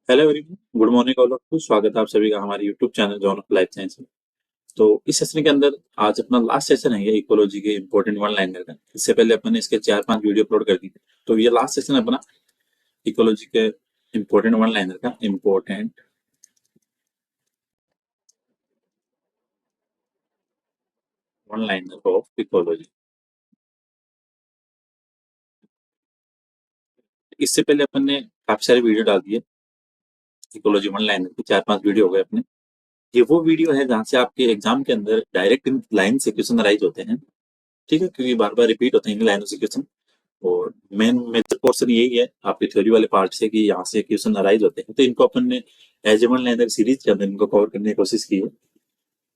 Hello everyone, good morning all of you. स्वागत है आप सभी का हमारे YouTube channel John of life science में। तो इस सेशन के अंदर आज अपना लास्ट सेशन है ये इकोलॉजी के इंपॉर्टेंट वन लाइनर का। इससे पहले अपन ने इसके 4-5 वीडियो अपलोड कर दी थी। तो ये लास्ट सेशन है अपना इकोलॉजी के इंपॉर्टेंट वन लाइनर का। Important one liner of ecology. इससे पहले अपन ने काफी सारे वीडियो डाल दिए इकोलॉजी वन लाइनर के। 4-5 वीडियो हो गए अपने। ये वो वीडियो है जहाँ से आपके एग्जाम के अंदर डायरेक्ट इन लाइन से क्वेश्चन अराइज होते हैं। ठीक है, क्योंकि बार बार रिपीट होते हैं इन लाइनों से क्वेश्चन। और मेन मेजर पोर्शन यही है आपके थ्योरी वाले पार्ट से कि यहाँ से क्वेश्चन अराइज होते हैं। तो इनको अपन ने as a one liner series के अंदर इनको कवर करने की कोशिश की है।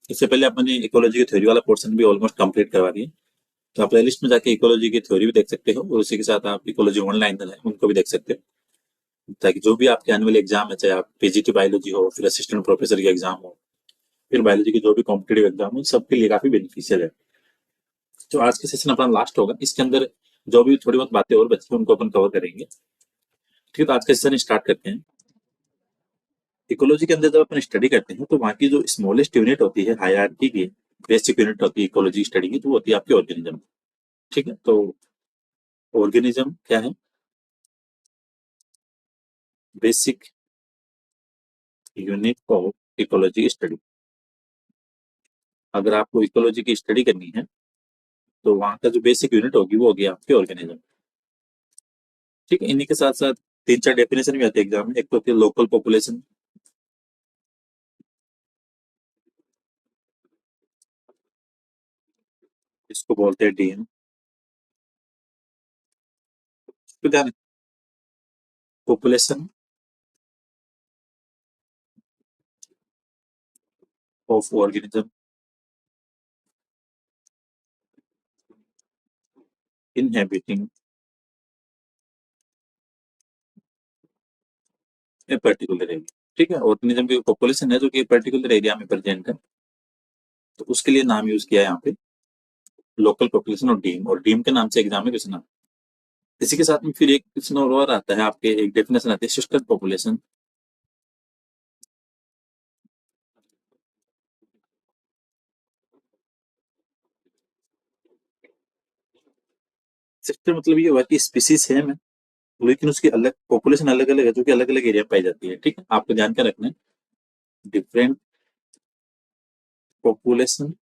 इससे पहले अपन ने इकोलॉजी की थ्योरी वाला पोर्शन भी ऑलमोस्ट कंप्लीट करवा दिया। तो आप प्लेलिस्ट में जाके इकोलॉजी की थ्योरी भी देख सकते हो और उसी के साथ आप इकोलॉजी वन लाइनर है उनको भी देख सकते हो, ताकि जो भी आपके आने वाले एग्जाम है, चाहे आप पीजीटी बायोलॉजी हो, फिर असिस्टेंट प्रोफेसर की एग्जाम हो, फिर बायोलॉजी की जो भी कॉम्पिटेटिव एग्जाम हो, सबके लिए काफी बेनिफिशियल है। तो आज का सेशन अपना लास्ट होगा। इसके अंदर जो भी थोड़ी बहुत बातें और बची हैं उनको अपन कवर करेंगे। ठीक है, तो आज का सेशन स्टार्ट करते हैं। इकोलॉजी के अंदर जब अपन स्टडी करते हैं तो वहाँ की जो स्मॉलेस्ट यूनिट होती है हायरार्की की, बेसिक यूनिट होती है इकोलॉजी स्टडी की, तो वो होती है आपकी ऑर्गेनिज्म। ठीक है, तो ऑर्गेनिज्म क्या है? Basic unit of ecology study. अगर आपको इकोलॉजी की स्टडी करनी है तो वहाँ का जो बेसिक यूनिट होगी वो होगी आपकी ऑर्गेनिज्म। ठीक है, इन्हीं के साथ साथ 3-4 डेफिनेशन भी आती है एग्जाम में। एक तो होती है लोकल पॉपुलेशन, इसको बोलते हैं डीएम। तो ध्यान, population of organism inhabiting a particular area. ठीक है, ऑर्गेनिज्म की पॉपुलेशन है जो कि पर्टिकुलर एरिया में प्रेजेंट है, तो उसके लिए नाम यूज किया है यहाँ पे लोकल पॉपुलेशन। और डीम के नाम से एग्जाम में क्वेश्चन आता है। इसी के साथ में फिर एक क्वेश्चन और आता है आपके, एक डेफिनेशन आती है सिस्टर पॉपुलेशन। सिस्टर मतलब ये हुआ कि स्पीसीज सेम है लेकिन उसकी अलग पॉपुलेशन अलग अलग है, जो कि अलग अलग एरिया में पाई जाती है। ठीक है, आपको ध्यान क्या रखना है, डिफरेंट पॉपुलेशन,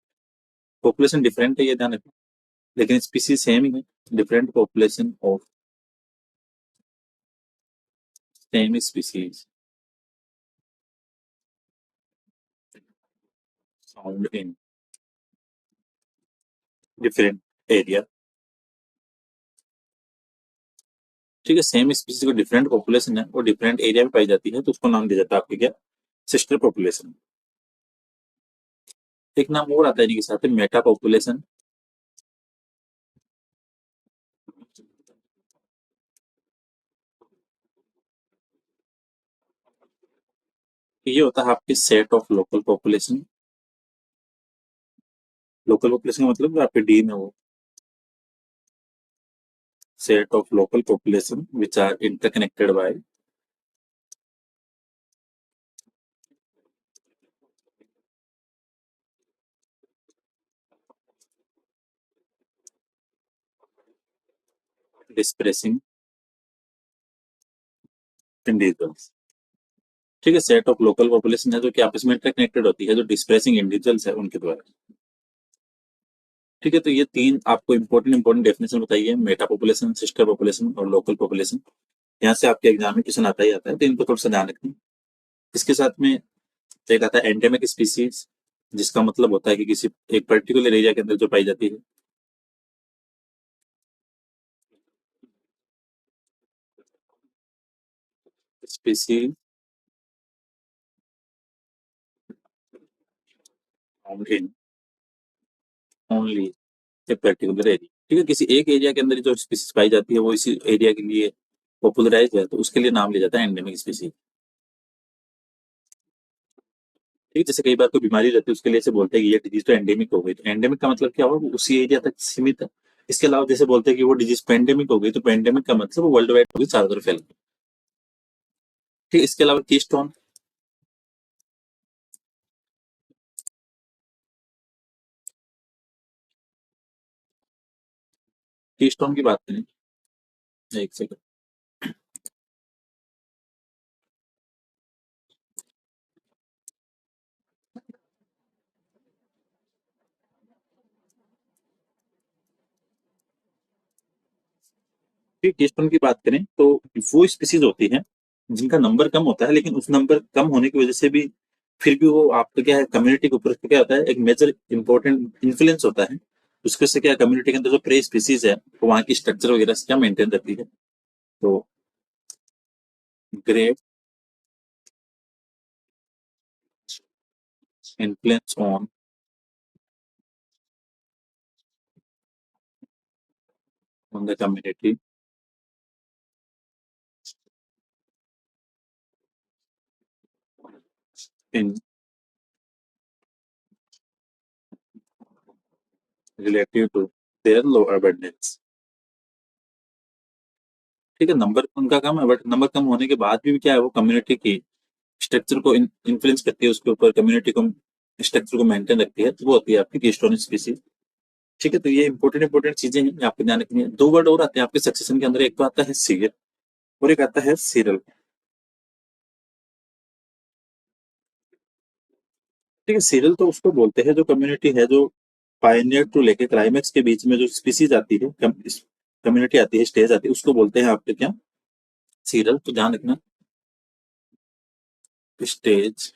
पॉपुलेशन डिफरेंट है ये ध्यान रखना, लेकिन स्पीसीज सेम ही है। Different population of same species found in different area. ठीक है, सेम स्पीसीज को डिफरेंट पॉपुलेशन है और डिफरेंट एरिया में पाई जाती है, तो उसको नाम दिया जाता है आपके क्या, सिस्टर पॉपुलेशन। एक नाम और आता है इनके साथ, मेटा पॉपुलेशन। ये होता है आपके set of local population. Local population का मतलब जो आपके डी में वो set of local population which are interconnected by dispersing individuals. ठीक है, सेट ऑफ लोकल पॉपुलेशन है जो कि आपस में इंटरकनेक्टेड होती है, जो डिस्प्रेसिंग इंडिविजुअल्स है उनके द्वारा। ठीक है, तो ये तीन आपको इंपॉर्टेंट डेफिनेशन बताइए, मेटा पॉपुलेशन, सिस्टर पॉपुलेशन और लोकल पॉपुलेशन। यहाँ से आपके एग्जाम में क्वेश्चन आता ही आता है, तो इनको थोड़ा सा ध्यान रखें। इसके साथ में एक आता है एंडेमिक स्पीसीज, जिसका मतलब होता है कि किसी एक पर्टिकुलर एरिया के अंदर जो पाई जाती है। Species found in only a particular area. ठीक है, किसी एक एरिया के अंदर जो स्पीसीज पाई जाती है वो इसी एरिया के लिए पॉपुलराइज है, तो उसके लिए नाम लिया जाता है एंडेमिक स्पीसीज। ठीक है, जैसे कई बार कोई बीमारी रहती है उसके लिए से बोलते हैं कि ये डिजीज तो एंडेमिक हो गई, तो एंडेमिक का मतलब क्या हुआ, वो उसी एरिया तक सीमित है। इसके अलावा जैसे बोलते हैं कि वो डिजीज पेंडेमिक हो गई, तो पेंडेमिक का मतलब वो वर्ल्ड वाइड होगी, चारों तरफ फैल गई। ठीक है, इसके अलावा कीस्टोन, कीस्टोन की बात करें, एक सेकंड। कीस्टोन की बात करें तो वो स्पीसीज होती है जिनका नंबर कम होता है, लेकिन उस नंबर कम होने की वजह से भी फिर भी वो आपका क्या है, कम्युनिटी के ऊपर क्या होता है, एक मेजर इंपॉर्टेंट इन्फ्लुएंस होता है। उसके से क्या, कम्युनिटी के अंदर जो प्रे स्पीसीज है वो वहाँ की स्ट्रक्चर वगैरह से क्या मेंटेन रहती है। तो great influence on on the community in relative to their low abundance. ठीक है, नंबर उनका कम है, बट नंबर कम होने के बाद भी क्या है, वो कम्युनिटी की स्ट्रक्चर को इन्फ्लुएंस करती है, उसके ऊपर कम्युनिटी को स्ट्रक्चर को मेंटेन रखती है, तो वो होती है आपकी कीस्टोन स्पीसीज। ठीक है, तो ये इंपॉर्टेंट इंपॉर्टेंट चीजें हैं, ये आपको ध्यान रखनी है। दो वर्ड और आते हैं आपके सक्सेशन के अंदर, एक तो आता है सीरियल और एक आता है सीरियल। ठीक है, सीरियल तो उसको बोलते हैं जो कम्युनिटी है, जो पायनियर टू लेके क्लाइमेक्स के बीच में जो स्पीसीज आती है, कम्युनिटी आती है, स्टेज आती है, उसको बोलते हैं आपके क्या, सीरियल। तो ध्यान रखना, stage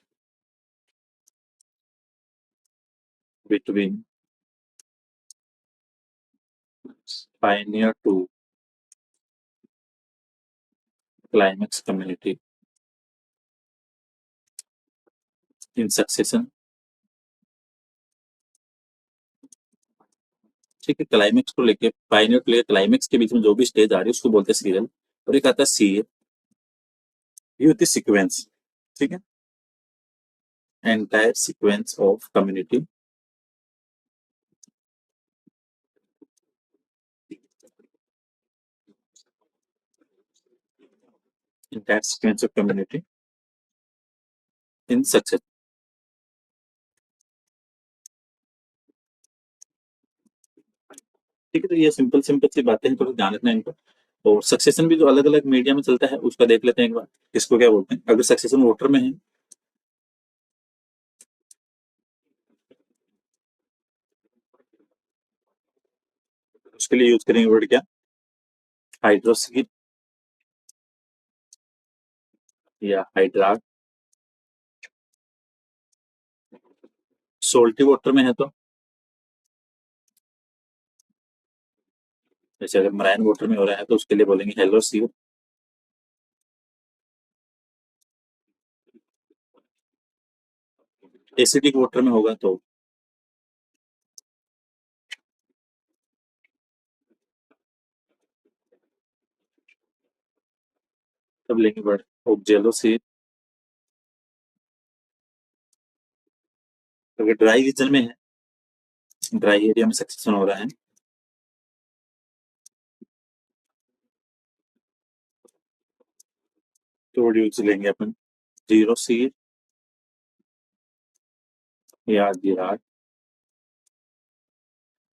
between pioneer to climax community in succession. ठीक है, क्लाइमेक्स को लेके, पायनियर टू लेके क्लाइमेक्स के बीच में जो भी स्टेज आ रही है उसको बोलते हैं सीरियल। और एक आता है सी, ये होती है सीक्वेंस। ठीक है, entire sequence of community, entire sequence of community in succession. ठीक है, तो ये सिंपल सिंपल सी बातें हैं, थोड़ा ध्यान रखना है इनको। और सक्सेशन भी जो अलग अलग मीडिया में चलता है उसका देख लेते हैं एक बार, किसको क्या बोलते हैं। अगर सक्सेशन वाटर में है, उसके लिए यूज करेंगे वर्ड क्या, हाइड्रोक्सी या हाइड्राट। सोल्टी वाटर में है तो, जैसे अगर मराइन वाटर में हो रहा है तो उसके लिए बोलेंगे हेलो सी। एसिडिक वाटर में होगा तो तब लेंगे वर्ड ऑब्जेलो सी। अगर ड्राई रीजन में है, ड्राई एरिया में सक्सेशन हो रहा है, तो वर्ड यूज लेंगे अपन जीरो सी या जिराट।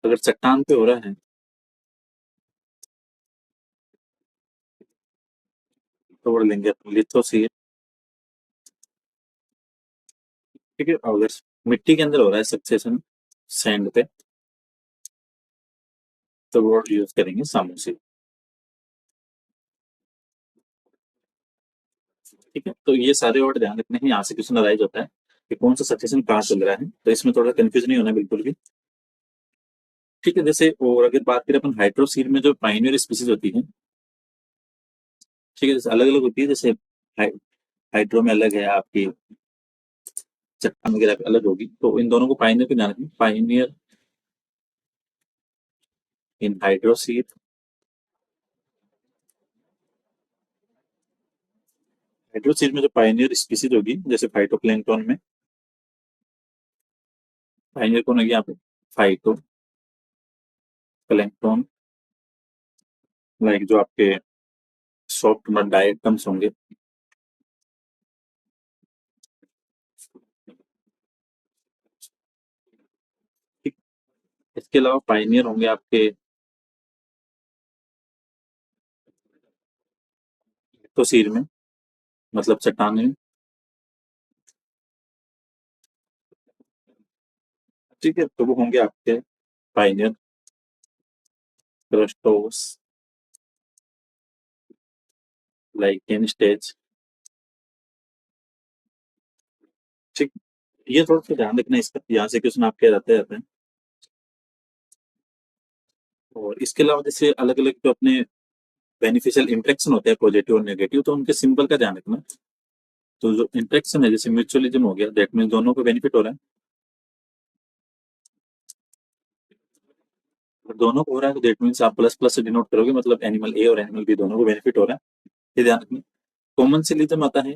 अगर चट्टान पे हो रहा है तो वर्ड लेंगे अपन लिथो सी। ठीक है, अगर मिट्टी के अंदर हो रहा है सक्सेशन, सैंड पे, तो वर्ड यूज करेंगे सामूसी। ठीक है, तो ये सारे वर्ड ध्यान रखने हैं, यहाँ से क्वेश्चन अराइज होता है कि कौन सा सक्सेशन कहाँ चल रहा है, तो इसमें थोड़ा कंफ्यूज नहीं होना बिल्कुल भी। ठीक है, जैसे और अगर बात करें अपन हाइड्रोसील में जो पाइनियर स्पीसीज होती है, ठीक है, जैसे अलग अलग होती है, जैसे हाइड्रो में अलग है आपकी, चट्टान वगैरह पे अलग होगी, तो इन दोनों को पाइनियर को ध्यान रखें, पाइनियर इन हाइड्रोसील। हाइड्रोसील में जो पाइनियर स्पीसीज होगी, जैसे फाइटोप्लैंक्टन में पाइनियर कौन होगी यहाँ पे, फाइटो प्लैंक्टन, लाइक जो आपके सॉफ्ट मड डाइटम्स होंगे, इसके अलावा पायनियर होंगे आपके तोसीर में, मतलब चट्टान में। ठीक है, तो वो होंगे आपके पायनियर, क्रस्टोस, लाइकेन स्टेज। ठीक, ये थोड़ा सा ध्यान रखना इसका, यहाँ से क्वेश्चन आपके आते रहते हैं। और इसके अलावा जैसे अलग अलग जो अपने बेनिफिशियल इंटरेक्शन होते हैं पॉजिटिव और नेगेटिव, तो उनके सिंबल का ध्यान रखना। तो जो इंटरेक्शन है जैसे म्यूचुअलिज्म हो गया, दैट मीन दोनों को बेनिफिट हो रहा है। अगर दोनों को हो रहा है तो दैट मीन्स आप प्लस प्लस से डिनोट करोगे, मतलब एनिमल ए और एनिमल बी दोनों को बेनिफिट हो रहा है, ये ध्यान रखना। कॉमन सिलिज्म आता है,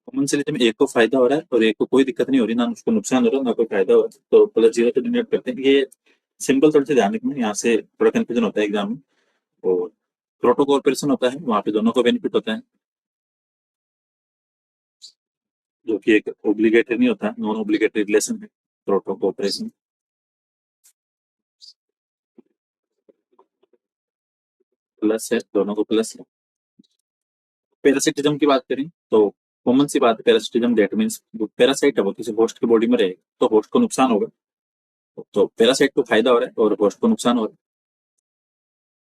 कॉमन सिलिज्म में एक को फायदा हो रहा है और एक को कोई दिक्कत नहीं हो रही, ना उसको नुकसान हो रहा है ना कोई फायदा हो रहा है, तो प्लस जीरो से डिनोट करते हैं। ये सिंपल थोड़े से ध्यान रखना, यहाँ से थोड़ा कंफ्यूजन होता है एग्जाम में। और प्रोटो कॉर्पोरेशन होता है, वहां पे दोनों को बेनिफिट होता है, जो कि एक ओब्लिगेटरी नहीं होता, नॉन ओब्लिगेटरी रिलेशन है प्रोटो कॉर्पोरेशन। प्लस है, दोनों को प्लस है। पैरासिटिज्म की बात करें तो कॉमन सी बात है, पैरासिटिज्म दैट मीन्स पैरासाइट है वो किसी होस्ट की बॉडी में रहेगा तो होस्ट को नुकसान होगा, तो पैरासाइट को फायदा हो रहा है और होस्ट को नुकसान हो रहा है।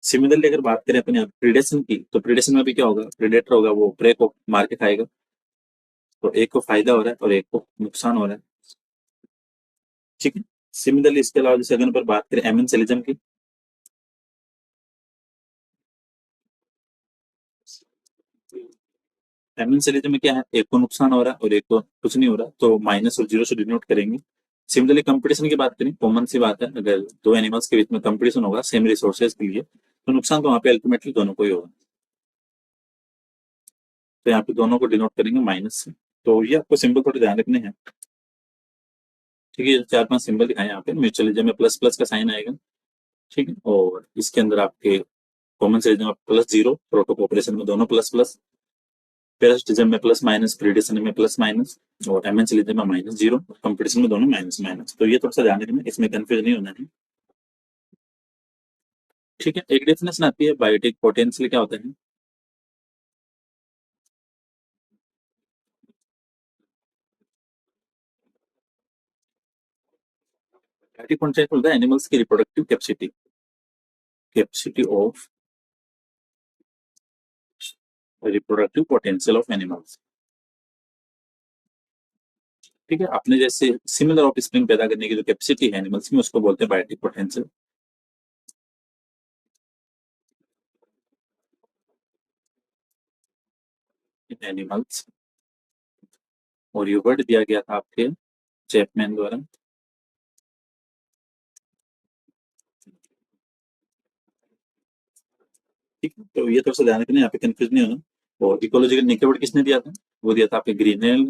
सिमिलरली अगर बात करें अपने यहाँ प्रीडेशन की, तो प्रीडेशन में भी क्या होगा, प्रीडेटर होगा वो प्रे को मार के खाएगा, तो एक को फायदा हो रहा है और एक को नुकसान हो रहा है। ठीक है, सिमिलरली इसके अलावा जैसे अगर पर बात करें एमेंसेलिज्म की, एमेंसेलिज्म में क्या है, एक को नुकसान हो रहा है और एक को कुछ नहीं हो रहा, तो माइनस और जीरो से डिनोट करेंगे। सिमिलरली कंपटीशन की बात करें, कॉमन सी बात है, अगर दो एनिमल्स के बीच में कंपटीशन होगा सेम रिसोर्सेज के लिए, तो नुकसान तो वहां पे अल्टीमेटली दोनों को ही होगा, तो यहाँ पे दोनों को डिनोट करेंगे माइनस से। तो ये आपको सिंबल थोड़े ध्यान रखने हैं। ठीक है, चार पांच सिंबल दिखाए यहाँ पे, म्यूचुअलिज्म में प्लस प्लस का साइन आएगा। ठीक है, और इसके अंदर आपके कॉमन सिलिज्म में प्लस जीरो, प्रोटो कॉपरेशन में दोनों प्लस प्लस, पैरासिटिज्म में प्लस माइनस, प्रीडेशन में प्लस माइनस, और एमेंसिलिज्म में माइनस जीरो, कंपटीशन में दोनों माइनस माइनस। तो ये थोड़ा सा ध्यान रखना, इसमें कंफ्यूज नहीं होना है। ठीक है, एक डेफिनेशन आती है बायोटिक पोटेंशियल, क्या होता है। बायोटिक पोटेंशियल होता है एनिमल्स की reproductive capacity, capacity of reproductive potential of animals. ठीक है, अपने जैसे सिमिलर ऑफ स्प्रिंग पैदा करने की जो कैपेसिटी है एनिमल्स में, उसको बोलते हैं बायोटिक पोटेंशियल इन एनिमल्स। और ये वर्ड दिया गया था आपके चैपमैन द्वारा। ठीक है, तो ये थोड़ा सा ध्यान रखना, यहाँ पे कंफ्यूज नहीं होना। और इकोलॉजिकल निके वर्ड किसने दिया था, वो दिया था आपके ग्रीनल।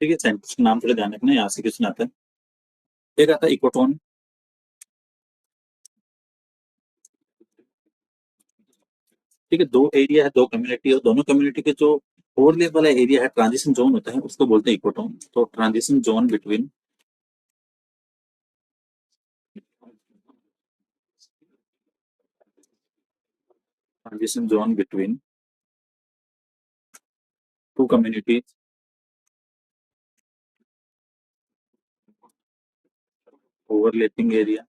ठीक है, साइंटिस्ट का नाम थोड़ा ध्यान रखना, यहाँ से क्वेश्चन आता है। एक आता है इकोटोन। ठीक है, दो एरिया है, दो कम्युनिटी, और दोनों कम्युनिटी के जो ओवरलैप वाला एरिया है, ट्रांजिशन जोन होता है, उसको बोलते हैं इकोटोन। तो transition zone between, transition zone between two communities, overlapping area,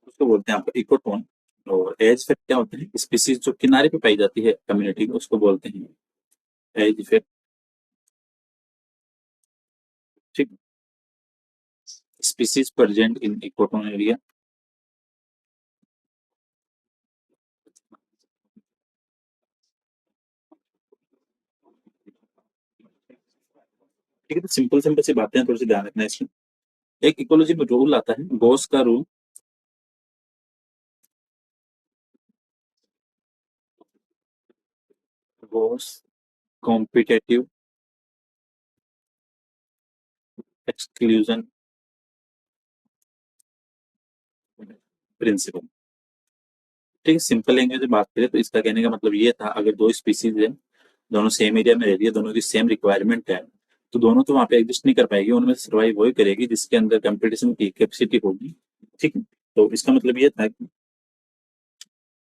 उसको बोलते हैं आपका इकोटोन। और एज इफेक्ट क्या होता है, स्पीसीज जो किनारे पे पाई जाती है कम्युनिटी, उसको बोलते हैं एज इफेक्ट। ठीक, species present in ecotone area. ठीक है, तो सिंपल सिंपल सी बातें हैं, थोड़ी सी ध्यान रखना है इसमें। एक इकोलॉजी में रूल आता है, गॉस का rule. Gauss competitive exclusion principle. ठीक है, सिंपल लैंग्वेज में बात करें तो इसका कहने का मतलब ये था, अगर दो स्पीसीज है, दोनों सेम एरिया में रह रही है, दोनों की सेम रिक्वायरमेंट है, तो दोनों तो वहां पे एग्जिस्ट नहीं कर पाएगी, उनमें सर्वाइव वही करेगी जिसके अंदर कंपटीशन की कैपेसिटी होगी। ठीक है, तो इसका मतलब ये था कि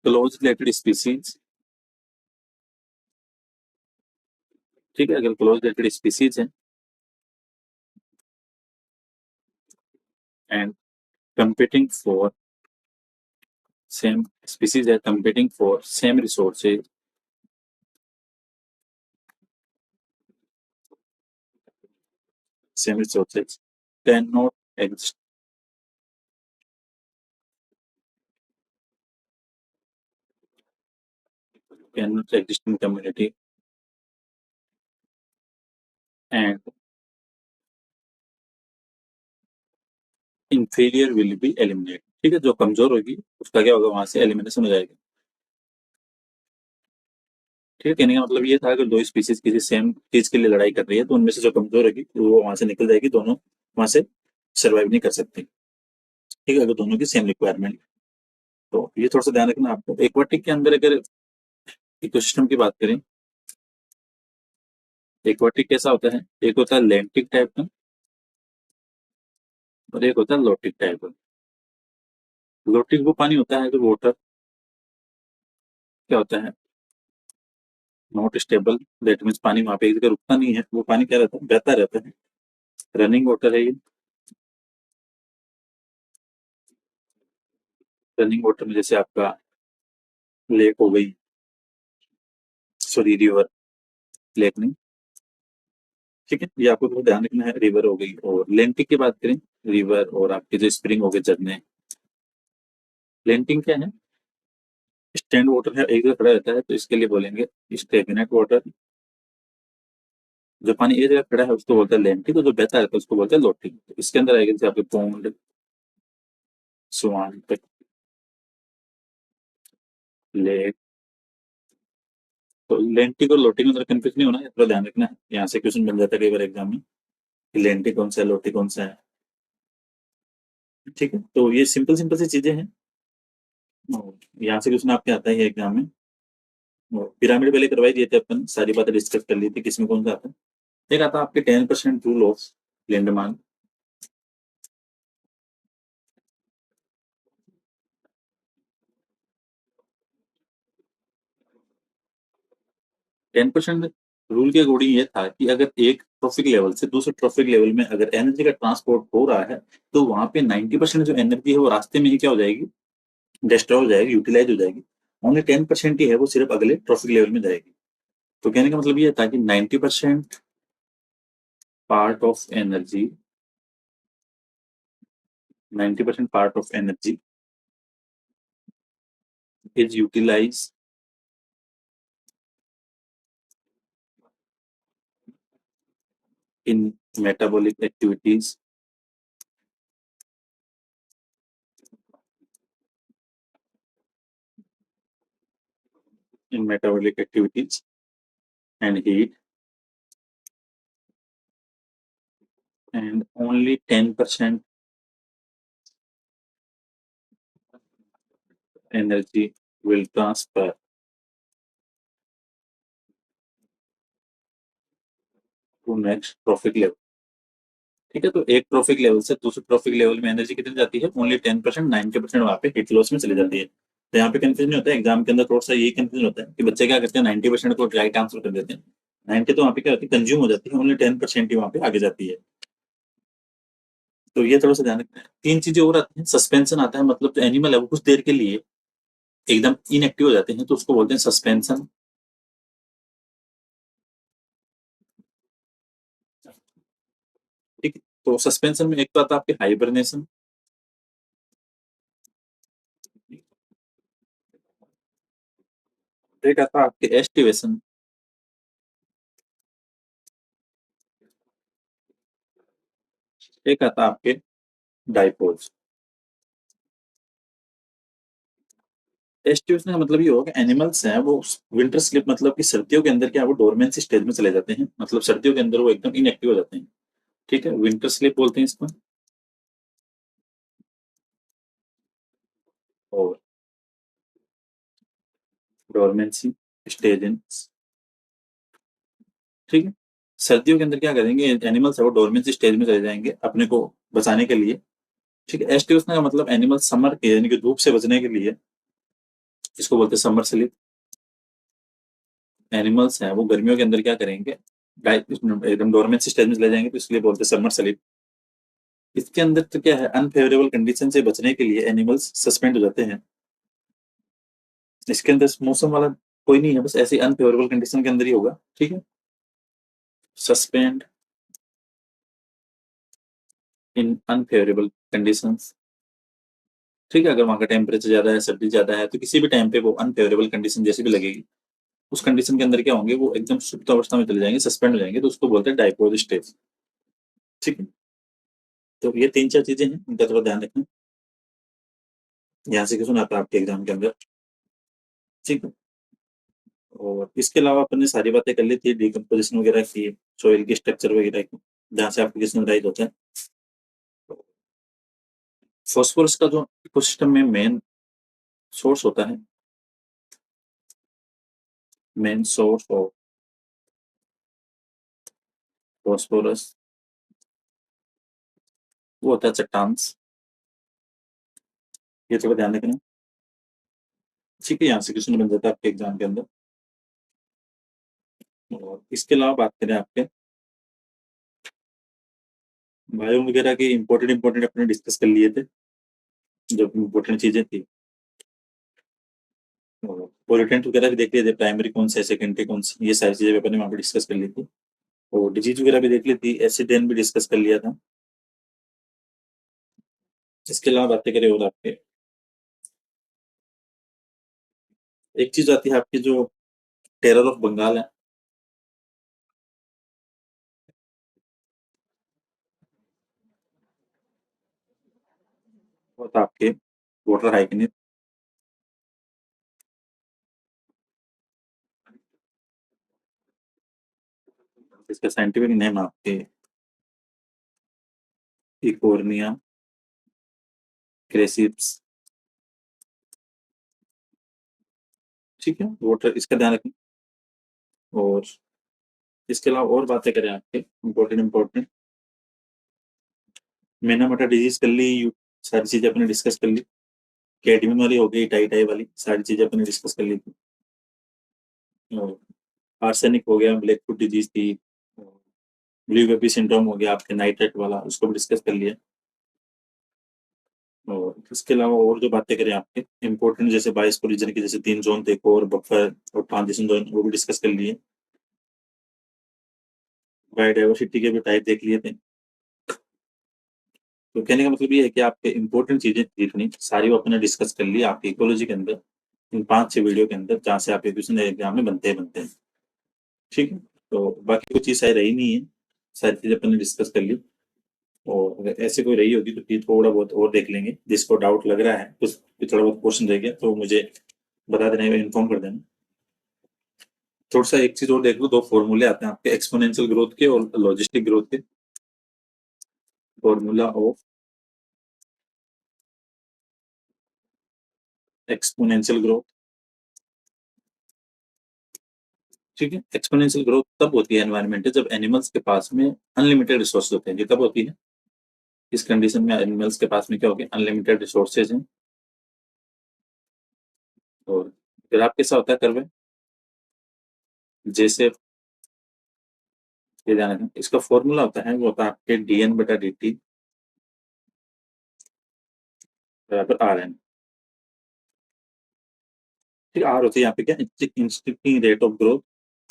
क्लोज रिलेटेड स्पीसीज, ठीक है, अगर क्लोज रिलेटेड स्पीसीज है and competing for same species are competing for same resources cannot exist, cannot exist in community and inferior will be eliminated। ठीक है, जो कमजोर होगी उसका क्या होगा, वहां से एलिमिनेशन हो जाएगा। ठीक है, कहने का मतलब ये था, अगर दो स्पीसीज किसी सेम चीज के लिए लड़ाई कर रही है तो उनमें से जो कमजोर होगी वो वहां से निकल जाएगी, दोनों वहां से सर्वाइव नहीं कर सकती। ठीक है, अगर दोनों की सेम रिक्वायरमेंट, तो ये थोड़ा सा ध्यान रखना आपको। एक्वाटिक के अंदर अगर इकोसिस्टम की बात करें, एक्वाटिक कैसा होता है, एक होता है लैंटिक टाइप का और एक होता है लोटिक टाइप का। लोटिक वो पानी होता है जो वाटर क्या होता है, नॉट स्टेबल, दैट मीन्स पानी वहां पे एक जगह रुकता नहीं है, वो पानी क्या रहता है, बहता रहता है, रनिंग वाटर है ये। रनिंग वाटर में जैसे आपका लेक हो गई, सॉरी रिवर, लेक नहीं, ठीक है, ये आपको थोड़ा ध्यान रखना है। रिवर हो गई, और लेंटिक की बात करें, रिवर और आपके जो स्प्रिंग हो गए, झरने। लेंटिंग क्या है, स्टैंड वाटर है, एक जगह खड़ा रहता है, तो इसके लिए बोलेंगे स्टेगनेट वाटर। जो पानी एक जगह खड़ा है उसको बोलते हैं लेंटिक, और जो बहता रहता है उसको बोलते हैं लोटिक। तो इसके अंदर आएगा जैसे आपके पॉन्ड, स्वान, लेक। तो लेंटिक और लोटिक में कंफ्यूज नहीं होना है, थोड़ा ध्यान रखना है, यहाँ से क्वेश्चन बन जाता है कई बार एग्जाम में कि लेंटिक कौन सा है, लोटिक कौन सा है। ठीक है, तो ये सिंपल सिंपल सी चीजें हैं, और यहाँ से क्वेश्चन आपके आता है एग्जाम में। पिरामिड पहले करवाई दिए थे अपन, सारी बातें डिस्कस कर ली थी, किसमें कौन सा आता है। एक आता है आपके 10% रूल ऑफ लेंडमान। 10% रूल के अकॉर्डिंग ये था कि अगर एक ट्रॉफिक लेवल से दूसरे ट्रॉफिक लेवल में अगर एनर्जी का ट्रांसपोर्ट हो रहा है, तो वहां पे 90% जो एनर्जी है वो रास्ते में ही क्या हो जाएगी, डिस्ट्रॉय हो जाएगी, यूटिलाइज हो जाएगी। ओनली 10% ही है वो सिर्फ अगले ट्रॉफिक लेवल में जाएगी। तो कहने का मतलब ये था कि 90% part of energy, 90% part of energy is utilized in metabolic activities, in metabolic activities and heat, and only 10% energy will transfer to next trophic level। ठीक है, तो एक ट्रॉफिक लेवल से दूसरे ट्रॉफिक लेवल में एनर्जी कितनी जाती है, ओनली 10%, 90% वहां पे हीट लॉस में चली जाती है। तो यहाँ पे कंफ्यूजन होता है एग्जाम के अंदर, थोड़ा सा यही कंफ्यूजन होता है कि बच्चे क्या करते हैं, 90% को राइट आंसर कर देते हैं, 90 तो वहाँ पे क्या होती है, कंज्यूम हो जाती है, ओनली 10% ही वहाँ पे आगे जाती है। तो ये थोड़ा सा ध्यान रखना है। तीन चीजें और आती हैं, सस्पेंशन आता है, मतलब जो एनिमल है वो कुछ देर के लिए एकदम इनएक्टिव हो जाते हैं, तो उसको बोलते हैं सस्पेंशन। ठीक है, तो सस्पेंशन में एक तो आता है आपके हाइबरनेशन, एक आता है आपके एस्टिवेशन, एक आता है आपके डाइपोज। एस्टिवेशन का मतलब ये होगा कि एनिमल्स हैं वो विंटर स्लीप, मतलब कि सर्दियों के अंदर क्या है, वो डोरमेंसी स्टेज में चले जाते हैं, मतलब सर्दियों के अंदर वो एकदम इनएक्टिव हो जाते हैं। ठीक है, विंटर स्लीप बोलते हैं इसको। और डोरमेंसी स्टेज इन, ठीक है। सर्दियों के अंदर क्या करेंगे एनिमल्स है वो डोरमेंसी स्टेज में चले जाएंगे अपने को बचाने के लिए। ठीक है, एस्टिवेशन का मतलब एनिमल समर के यानी कि धूप से बचने के लिए, इसको बोलते हैं समर स्लीप। एनिमल्स हैं वो गर्मियों के अंदर क्या करेंगे, एकदम डोरमेंसी स्टेज में चले जाएंगे, तो इसलिए बोलते हैं समर स्लीप। इसके अंदर तो क्या है, अनफेवरेबल कंडीशन से बचने के लिए एनिमल्स सस्पेंड हो जाते हैं। इसके अंदर मौसम वाला कोई नहीं है, बस ऐसी अनफेवरेबल कंडीशन के अंदर ही होगा। ठीक है, सस्पेंड इन अनफेवरेबल कंडीशंस। ठीक है, अगर वहां का टेम्परेचर ज्यादा है, सर्दी ज्यादा है, तो किसी भी टाइम पे वो अनफेवरेबल कंडीशन जैसी भी लगेगी, उस कंडीशन के अंदर क्या होंगे, वो एकदम सुप्त अवस्था में चले जाएंगे, सस्पेंड हो जाएंगे, तो उसको बोलते हैं डायपोज स्टेज। ठीक है, तो ये तीन चार चीजें हैं, इनका थोड़ा ध्यान रखना। यहाँ से क्वेश्चन आता है आपके एग्जाम के अंदर। ठीक है, और इसके अलावा अपन ने सारी बातें कर ली थी, डिकम्पोजिशन वगैरह की, सॉइल की स्ट्रक्चर वगैरह की, जहाँ से एप्लीकेशन राइज होता है। फॉस्फोरस का जो इकोसिस्टम में मेन सोर्स होता है, मेन सोर्स ऑफ फॉस्फोरस, वो होता है चट्टान। ये थोड़ा ध्यान रखना। ठीक है, यहाँ से क्वेश्चन बन जाता है आपके एग्जाम के अंदर। और इसके अलावा बात करें आपके बायो वगैरह के इंपॉर्टेंट इंपॉर्टेंट अपने डिस्कस कर लिए थे, जो इंपॉर्टेंट चीजें थी। पोलिटेंट वगैरह भी देख लिए थे, प्राइमरी कौन से सेकेंडरी कौन सी, ये सारी चीजें अपने वहाँ पे डिस्कस कर ली थी। और डिजीज वगैरह भी देख ली थी, एसिडेंट भी डिस्कस कर लिया था। इसके अलावा बातें करें और आपके एक चीज आती है आपकी जो टेरर ऑफ बंगाल है, वो था आपके वाटर हाइकिंग। इसका साइंटिफिक नेम आपके इकोर्निया क्रेसिप्स। ठीक है, वाटर इसका ध्यान रखें। और इसके अलावा और बातें करें आपके इम्पोर्टेंट इम्पोर्टेंट, मैंने मटा डिजीज कर ली, सारी चीजें अपने डिस्कस कर ली। कैडमियम वाली हो गई, टाई टाई वाली सारी चीजें अपने डिस्कस कर ली थी। और आर्सेनिक हो गया, ब्लैक फुट डिजीज थी, ब्लू बेबी सिंड्रोम हो गया आपके नाइट्रेट वाला, उसको भी डिस्कस कर लिया। और इसके अलावा और जो बातें करें आपके इम्पोर्टेंट, जैसे बाईस रीजन के जैसे तीन जोन थे, कोर, बफर और ट्रांजिशन जोन, वो भी डिस्कस कर लिए। बायोडाइवर्सिटी के भी टाइप देख लिए थे। तो कहने का मतलब ये है कि आपके इंपॉर्टेंट चीजें जितनी सारी वो अपने डिस्कस कर ली आपकी इकोलॉजी के अंदर, इन पांच छह वीडियो के अंदर, जहाँ से आपके क्वेश्चन एग्जाम में बनते हैं। ठीक है, तो बाकी कुछ चीज शायद रही नहीं है, सारी चीजें अपने डिस्कस कर ली। और अगर ऐसे कोई रही होगी तो प्लीज थोड़ा बहुत और देख लेंगे, जिसको डाउट लग रहा है कुछ भी, थोड़ा बहुत क्वेश्चन रह गया तो मुझे बता देना, इन्फॉर्म कर देना। थोड़ा सा एक चीज और देख लो, दो फॉर्मूले आते हैं आपके एक्सपोनेंशियल ग्रोथ के और लॉजिस्टिक ग्रोथ के। Formula of exponential growth. ठीक है, एक्सपोनेंशियल ग्रोथ तब होती है एनवायरमेंट जब एनिमल्स के पास में अनलिमिटेड रिसोर्स होते हैं, ये तब होती है। इस कंडीशन में एनिमल्स के पास में क्या होगी, अनलिमिटेड रिसोर्सेज हैं। और फिर आपके साथ होता है कर्व, जैसे ये ध्यान रखना, इसका फॉर्मूला होता है, वो होता है आपके dn/dt बराबर rn। ठीक, आर होती है यहाँ पे क्या, इंस्टिंक्टिंग रेट ऑफ ग्रोथ,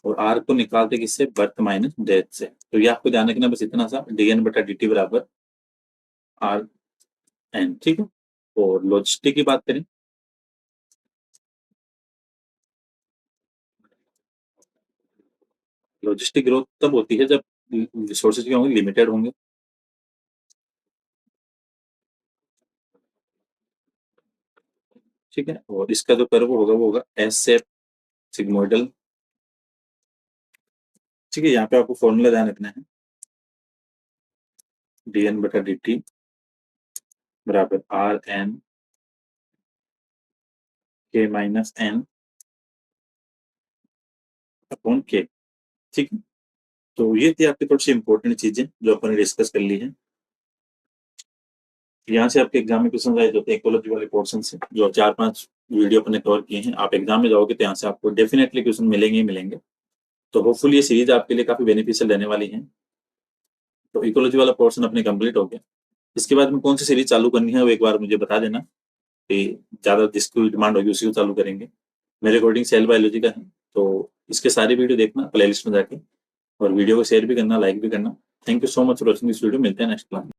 और आर को निकालते किससे, बर्थ माइनस डेथ से। तो ये आपको ध्यान रखना, बस इतना सा, dn/dt बराबर आर एन। ठीक है, और लॉजिस्टिक की बात करें, लॉजिस्टिक ग्रोथ तब होती है जब रिसोर्सेज क्या होंगे, लिमिटेड होंगे। ठीक है। और इसका जो कर्व होगा वो होगा एस शेप सिग्मोइडल। ठीक है, यहाँ पे आपको फॉर्मूला ध्यान रखना है, dn/dt बराबर Rn k-n अपॉन k। ठीक है, तो ये थी आपकी थोड़ी सी इंपॉर्टेंट चीजें जो अपन ने डिस्कस कर ली है। यहाँ से आपके एग्जाम में क्वेश्चन आए होते हैं इकोलॉजी वाले पोर्शन से, जो 4-5 वीडियो अपने कवर किए हैं। आप एग्जाम में जाओगे तो यहाँ से आपको डेफिनेटली क्वेश्चन मिलेंगे ही मिलेंगे। तो होपफुली ये सीरीज आपके लिए काफी बेनिफिशियल रहने वाली है। तो इकोलॉजी वाला पोर्शन अपने कंप्लीट हो गया। इसके बाद में कौन सी सीरीज चालू करनी है वो एक बार मुझे बता देना, कि ज्यादा जिसकी डिमांड होगी उसी को चालू करेंगे। मेरे अकॉर्डिंग सेल बायोलॉजी का है, तो इसके सारे वीडियो देखना प्लेलिस्ट में जाके, और वीडियो को शेयर भी करना, लाइक भी करना। Thank you so much for watching this video. मिलते हैं नेक्स्ट क्लास में।